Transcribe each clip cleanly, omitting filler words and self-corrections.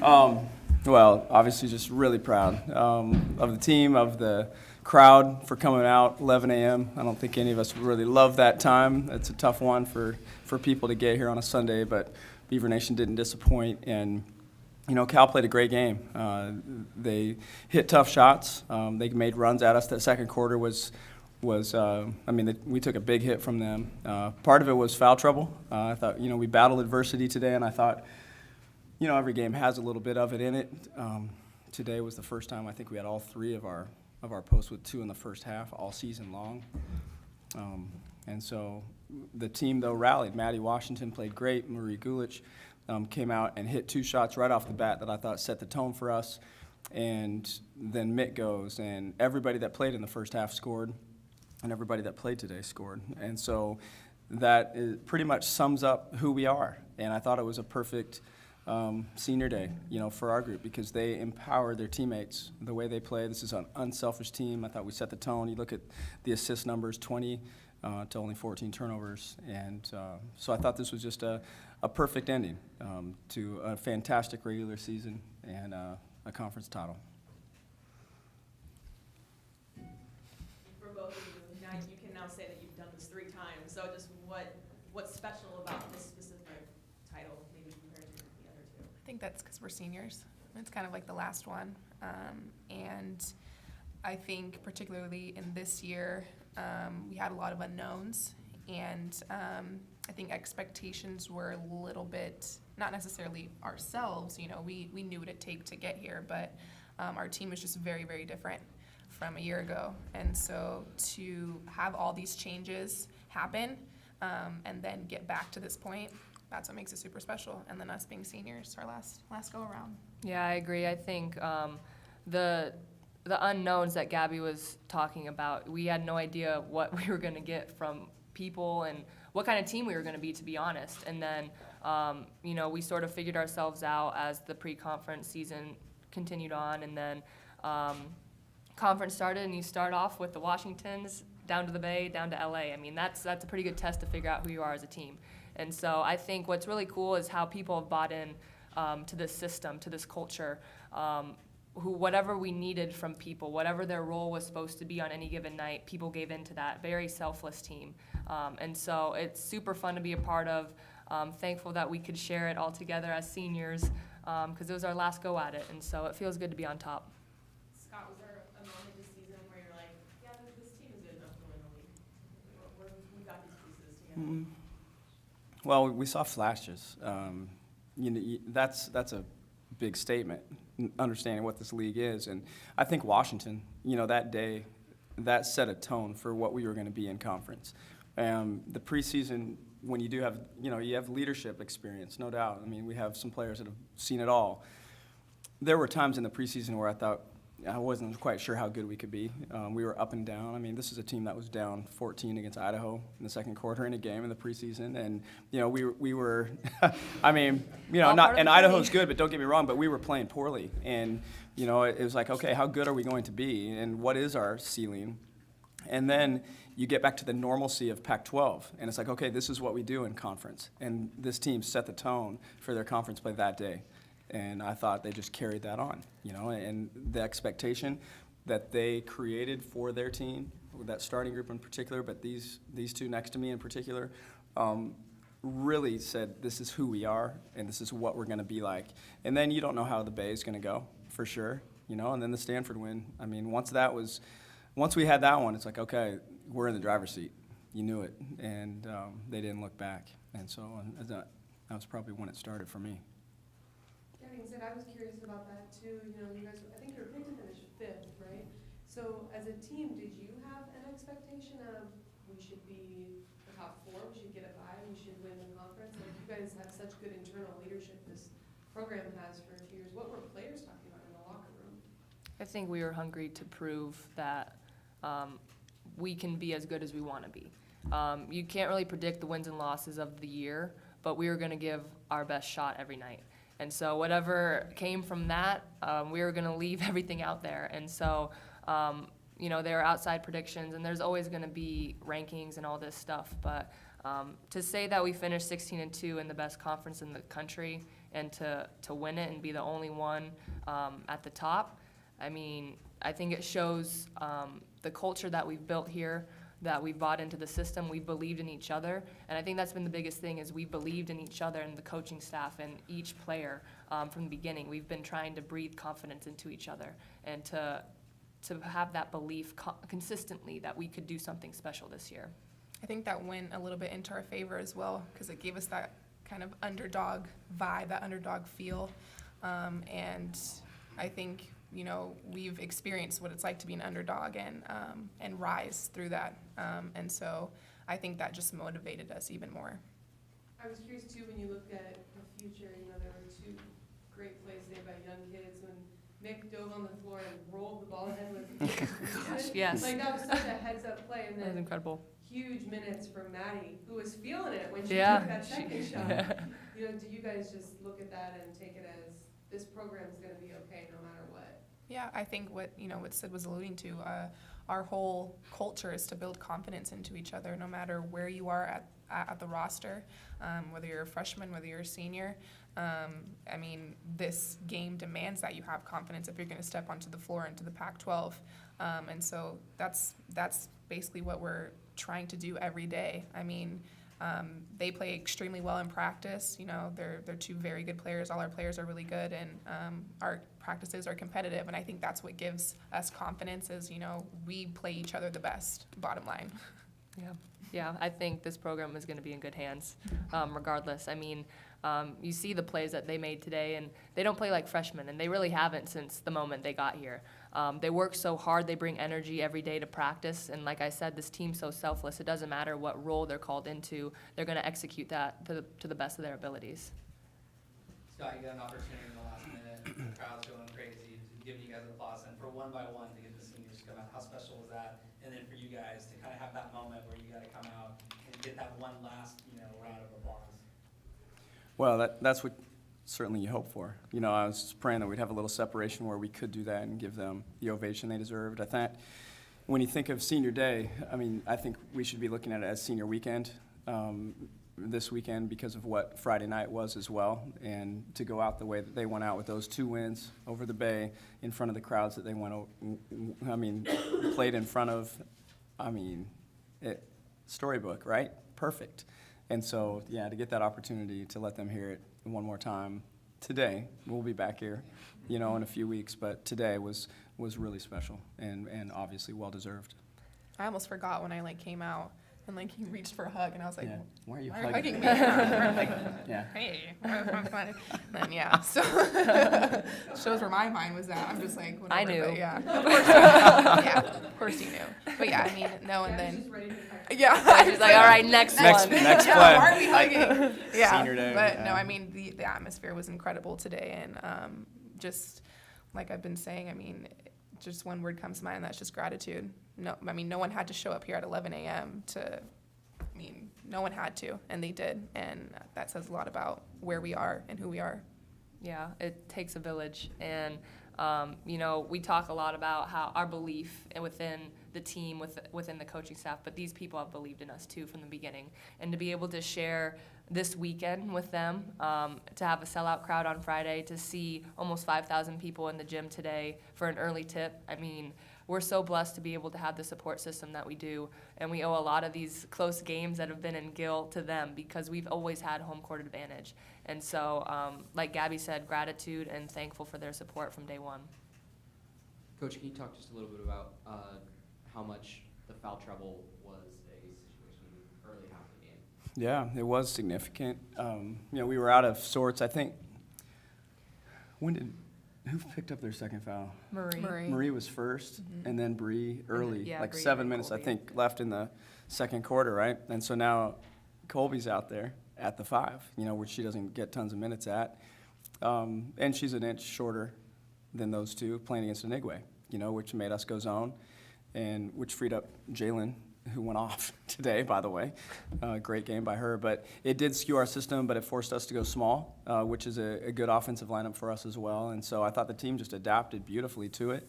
Well, obviously, just really proud of the team, of the crowd for coming out 11 a.m. I don't think any of us really love that time. It's a tough one for people to get here on a Sunday, but Beaver Nation didn't disappoint. And, Cal played a great game. They hit tough shots. They made runs at us. That second quarter was we took a big hit from them. Part of it was foul trouble. I thought, we battled adversity today, and I thought, every game has a little bit of it in it. Today was the first time I think we had all three of our posts with two in the first half all season long. And so the team, though, rallied. Maddie Washington played great. Marie Gulich came out and hit two shots right off the bat that I thought set the tone for us. And then Mitt goes, and everybody that played in the first half scored, and everybody that played today scored. And so that pretty much sums up who we are. And I thought it was a perfect senior day, for our group, because they empowered their teammates the way they play. This is an unselfish team. I thought we set the tone. You look at the assist numbers, 20 to only 14 turnovers. And so I thought this was just a perfect ending to a fantastic regular season and a conference title. For both of you, now you can now say that you've done this 3 times. So just what's special about this specific title, maybe compared to the other 2? I think that's because we're seniors. It's kind of like the last one. And I think particularly in this year, we had a lot of unknowns. And I think expectations were a little bit, not necessarily ourselves, we knew what it'd take to get here, but our team was just very, very different from a year ago. And so to have all these changes happen and then get back to this point, that's what makes it super special. And then us being seniors, our last go around. Yeah, I agree. I think the unknowns that Gabby was talking about, we had no idea what we were going to get from people and what kind of team we were going to be honest. And then, we sort of figured ourselves out as the pre-conference season continued on, and then conference started, and you start off with the Washingtons down to the Bay, down to LA. I mean, that's a pretty good test to figure out who you are as a team. And so I think what's really cool is how people have bought in to this system, to this culture, whatever we needed from people, whatever their role was supposed to be on any given night, people gave into that. Very selfless team. And so it's super fun to be a part of. Thankful that we could share it all together as seniors because it was our last go at it. And so it feels good to be on top. Scott, was there a moment this season where you're like, yeah, this team is good enough to win the league? We got these pieces together. Mm-hmm. Well, we saw flashes. That's a big statement, understanding what this league is. And I think Washington, that day, that set a tone for what we were going to be in conference. The preseason, when you do have, you have leadership experience, no doubt. I mean, we have some players that have seen it all. There were times in the preseason where I thought I wasn't quite sure how good we could be. We were up and down. I mean, this is a team that was down 14 against Idaho in the second quarter in a game in the preseason, and we were. I mean, not. And Idaho's good, but don't get me wrong. But we were playing poorly, and it was like, okay, how good are we going to be, and what is our ceiling? And then you get back to the normalcy of Pac-12, and it's like, okay, this is what we do in conference, and this team set the tone for their conference play that day. And I thought they just carried that on, and the expectation that they created for their team, that starting group in particular, but these 2 next to me in particular, really said this is who we are and this is what we're going to be like. And then you don't know how the Bay is going to go, for sure, and then the Stanford win. I mean, once we had that one, it's like, okay, we're in the driver's seat. You knew it, and they didn't look back. And so that was probably when it started for me. That being said, I was curious about that too. You guys, I think you were picked to finish 5th, right? So as a team, did you have an expectation of we should be the top 4, we should get a bye, we should win the conference? Like, you guys have such good internal leadership this program has for 2 years. What were players talking about in the locker room? I think we were hungry to prove that we can be as good as we want to be. You can't really predict the wins and losses of the year, but we were going to give our best shot every night. And so whatever came from that, we were going to leave everything out there. And so, there are outside predictions, and there's always going to be rankings and all this stuff. But to say that we finished 16-2 in the best conference in the country and to win it and be the only one at the top. I mean, I think it shows the culture that we've built here, that we've bought into the system, we've believed in each other, and I think that's been the biggest thing is we've believed in each other and the coaching staff and each player from the beginning. We've been trying to breathe confidence into each other and to have that belief consistently that we could do something special this year. I think that went a little bit into our favor as well, because it gave us that kind of underdog vibe, that underdog feel, and I think, you know, we've experienced what it's like to be an underdog and rise through that. And so I think that just motivated us even more. I was curious too, when you looked at the future, you know, there were two great plays made by young kids when Mick dove on the floor and rolled the ball ahead with Gosh, yes. Like that was such a heads up play, and That was then incredible. huge minutes from Maddie, who was feeling it when she Yeah, took that second shot. Yeah. You know, do you guys just look at that and take it as this program's gonna be okay no matter what? Yeah, I think what Sid was alluding to, our whole culture is to build confidence into each other, no matter where you are at the roster, whether you're a freshman, whether you're a senior. I mean, this game demands that you have confidence if you're going to step onto the floor into the Pac-12, and so that's basically what we're trying to do every day. I mean, they play extremely well in practice. You know, they're two very good players. All our players are really good, and our practices are competitive. And I think that's what gives us confidence is, you know, we play each other the best, bottom line. Yeah, I think this program is going to be in good hands, regardless. I mean, you see the plays that they made today, and they don't play like freshmen, and they really haven't since the moment they got here. They work so hard, they bring energy every day to practice, and like I said, this team's so selfless. It doesn't matter what role they're called into, they're going to execute that to the best of their abilities. Scott, you got an opportunity in the last minute, the crowd's going crazy, giving you guys applause, and for one by one to get the seniors to come out, how special was that? And then for you guys to kind of have that moment where you got to come out and get that one last, round of applause. Well, that's what certainly you hope for. You know, I was praying that we'd have a little separation where we could do that and give them the ovation they deserved. I think when you think of senior day, I mean, I think we should be looking at it as senior weekend this weekend because of what Friday night was as well. And to go out the way that they went out with those 2 wins over the Bay in front of the crowds that they played in front of, storybook, right? Perfect. And so, yeah, to get that opportunity to let them hear it one more time today, we'll be back here, in a few weeks, but today was really special and obviously well-deserved. I almost forgot when I came out and he reached for a hug, and I was like, Yeah. Why are you why are you hugging? hugging me? I'm like, Yeah. hey. And then, yeah, so shows where my mind was at. I'm just like, whatever. I knew. But yeah, of course, yeah, of course you knew. But yeah, I mean, no, and Yeah, I was then, just ready to pack. yeah. She's like, all right, next Next- one. next Yeah, play. why are we hugging? Yeah, Senior day, but yeah. no, I mean, the atmosphere was incredible today, and just like I've been saying, I mean, just one word comes to mind, and that's just gratitude. No, I mean, no one had to show up here at 11 a.m. No one had to, and they did, and that says a lot about where we are and who we are. Yeah, it takes a village, and we talk a lot about how our belief within the team, within the coaching staff, but these people have believed in us too from the beginning, and to be able to share this weekend with them, to have a sellout crowd on Friday, to see almost 5,000 people in the gym today for an early tip. I mean, we're so blessed to be able to have the support system that we do, and we owe a lot of these close games that have been in Gill to them because we've always had home court advantage. And so, like Gabby said, gratitude and thankful for their support from day one. Coach, can you talk just a little bit about how much the foul trouble was a situation early half of the game? Yeah, it was significant. We were out of sorts. I think, who picked up their second foul? Marie was first, and then Bree early, yeah, like Bree 7 and minutes, I Colby. think, left in the second quarter, right? And so now Colby's out there at the 5, which she doesn't get tons of minutes at. And she's an inch shorter than those two playing against Anigwe, which made us go zone, and which freed up Jalen, who went off today, by the way. Great game by her. But it did skew our system, but it forced us to go small, which is a good offensive lineup for us as well. And so I thought the team just adapted beautifully to it.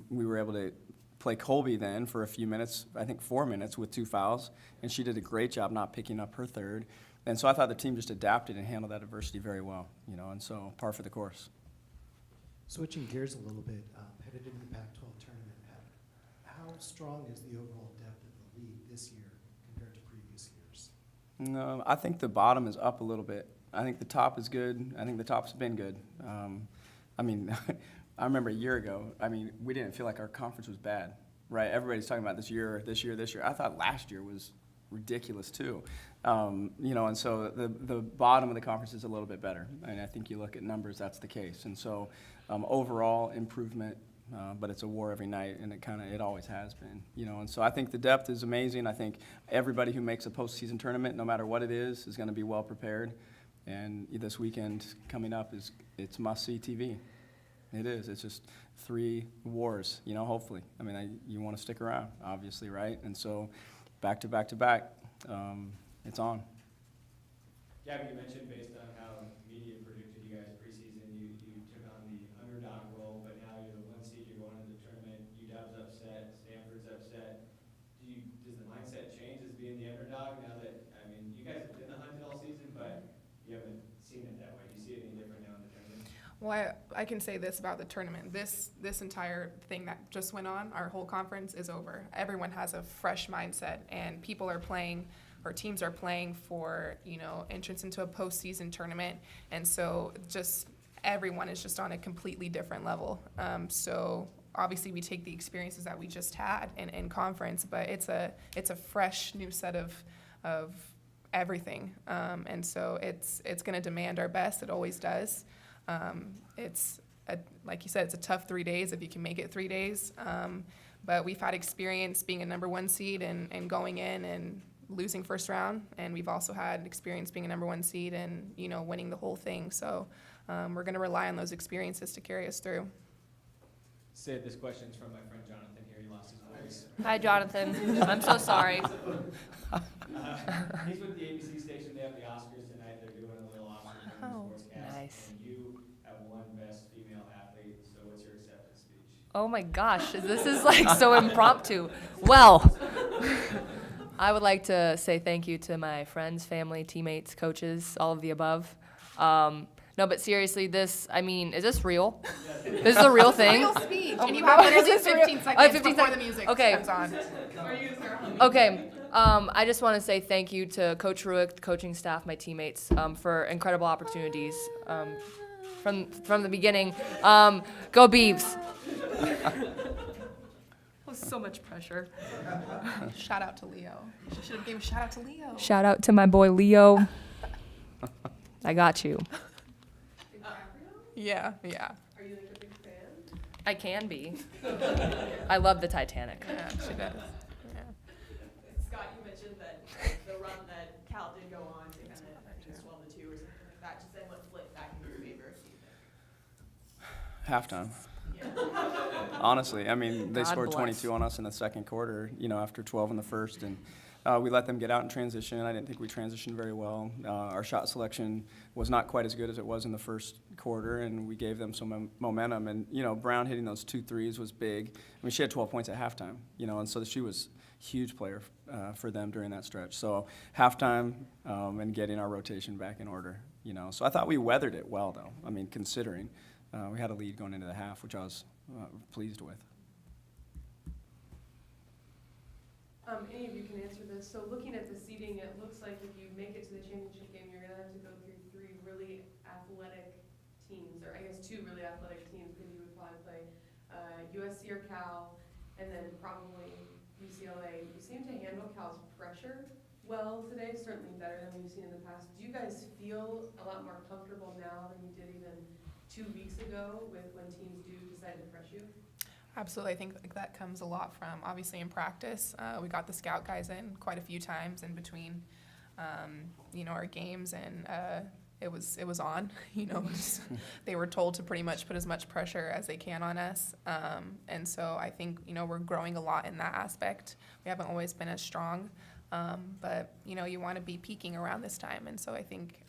We were able to play Colby then for a few minutes, I think 4 minutes with 2 fouls, and she did a great job not picking up her third. And so I thought the team just adapted and handled that adversity very well, you know, and so par for the course. Switching gears a little bit, headed into the Pac-12 tournament, how strong is the overall depth of the league this year compared to previous years? No, I think the bottom is up a little bit. I think the top is good. I think the top's been good. I mean, I remember a year ago, I mean, we didn't feel like our conference was bad, right? Everybody's talking about this year. I thought last year was ridiculous too. You know, and so the bottom of the conference is a little bit better. And I think you look at numbers, that's the case. And so overall improvement, but it's a war every night, and it always has been, you know. And so I think the depth is amazing. I think everybody who makes a postseason tournament, no matter what it is going to be well prepared. And this weekend coming up it's must-see TV. It is. It's just 3 wars, you know, hopefully. I mean, you want to stick around, obviously, right? And so back to back to back, it's on. Gabby, you mentioned based on how media predicted you guys preseason, you took on the underdog role, but now you're the 1 seed, you're going into the tournament, UW's upset, Stanford's upset. Does the mindset change as being the underdog now that, I mean, you guys have been the hunted all season, but you haven't seen it that way. Do you see it any different now in the tournament? Well, I can say this about the tournament. This entire thing that just went on, our whole conference is over. Everyone has a fresh mindset, and people are playing, or teams are playing for, you know, entrance into a postseason tournament. And so just everyone is just on a completely different level. So obviously we take the experiences that we just had in conference, but it's a fresh new set of everything. And so it's going to demand our best. It always does. Like you said, it's a tough 3 days if you can make it 3 days. But we've had experience being a number 1 seed and going in and losing first round. And we've also had experience being a number 1 seed and, you know, winning the whole thing. So we're going to rely on those experiences to carry us through. Sid, this question's from my friend Jonathan here. He lost his voice. Hi, Jonathan. I'm so sorry. He's with the ABC station. They have the Oscars tonight. They're doing a little Oscar sportscast. Nice. And you have won Best Female Athlete. So what's your acceptance speech? Oh my gosh, this is like so impromptu. Well, I would like to say thank you to my friends, family, teammates, coaches, all of the above. No, but seriously, is this real? This is a real thing? Real speech, and you have literally 15 seconds 15 before sec- the music okay. steps on. Okay, I just want to say thank you to Coach Ruick, the coaching staff, my teammates, for incredible opportunities from the beginning. Go Beavs. That was so much pressure. Shout out to Leo. You should have given a shout out to Leo. Shout out to my boy Leo. I got you. Yeah. Are you like a big fan? I can be. I love the Titanic. Yeah, she does. Yeah. Scott, you mentioned that the run that Cal did go on to kind of 12-2 or something like that, just then what flipped back in your favor, do you think? Halftime. Honestly, I mean, they God scored bless. 22 on us in the second quarter, you know, after 12 in the first, and we let them get out in transition. I didn't think we transitioned very well. Our shot selection was not quite as good as it was in the first quarter, and we gave them some momentum. And, you know, Brown hitting those 2 threes was big. I mean, she had 12 points at halftime, you know, and so she was a huge player for them during that stretch. So halftime and getting our rotation back in order, you know. So I thought we weathered it well, though, I mean, considering. We had a lead going into the half, which I was pleased with. Any of you can answer this. So looking at the seeding, it looks like if you make it to the championship game, you're gonna have to go through 3 really athletic teams, or I guess 2 really athletic teams, because you would probably play USC or Cal, and then probably UCLA. You seem to handle Cal's pressure well today, certainly better than we've seen in the past. Do you guys feel a lot more comfortable now than you did even 2 weeks ago with when teams do decide to press you? Absolutely. I think that comes a lot from, obviously, in practice. We got the scout guys in quite a few times in between, you know, our games, and it was on. You know, they were told to pretty much put as much pressure as they can on us. And so I think, you know, we're growing a lot in that aspect. We haven't always been as strong. But, you know, you want to be peaking around this time. And so I think,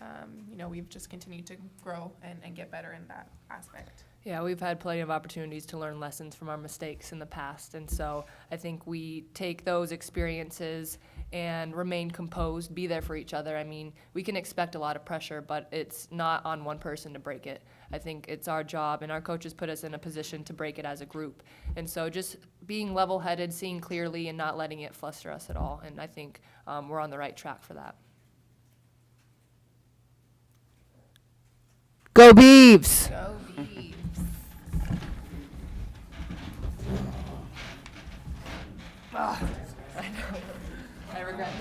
you know, we've just continued to grow and get better in that aspect. Yeah, we've had plenty of opportunities to learn lessons from our mistakes in the past, and so I think we take those experiences and remain composed, be there for each other. I mean, we can expect a lot of pressure, but it's not on one person to break it. I think it's our job, and our coaches put us in a position to break it as a group. And so just being level-headed, seeing clearly, and not letting it fluster us at all, and I think we're on the right track for that. Go Beavs! Go Beavs. I know. I regret that.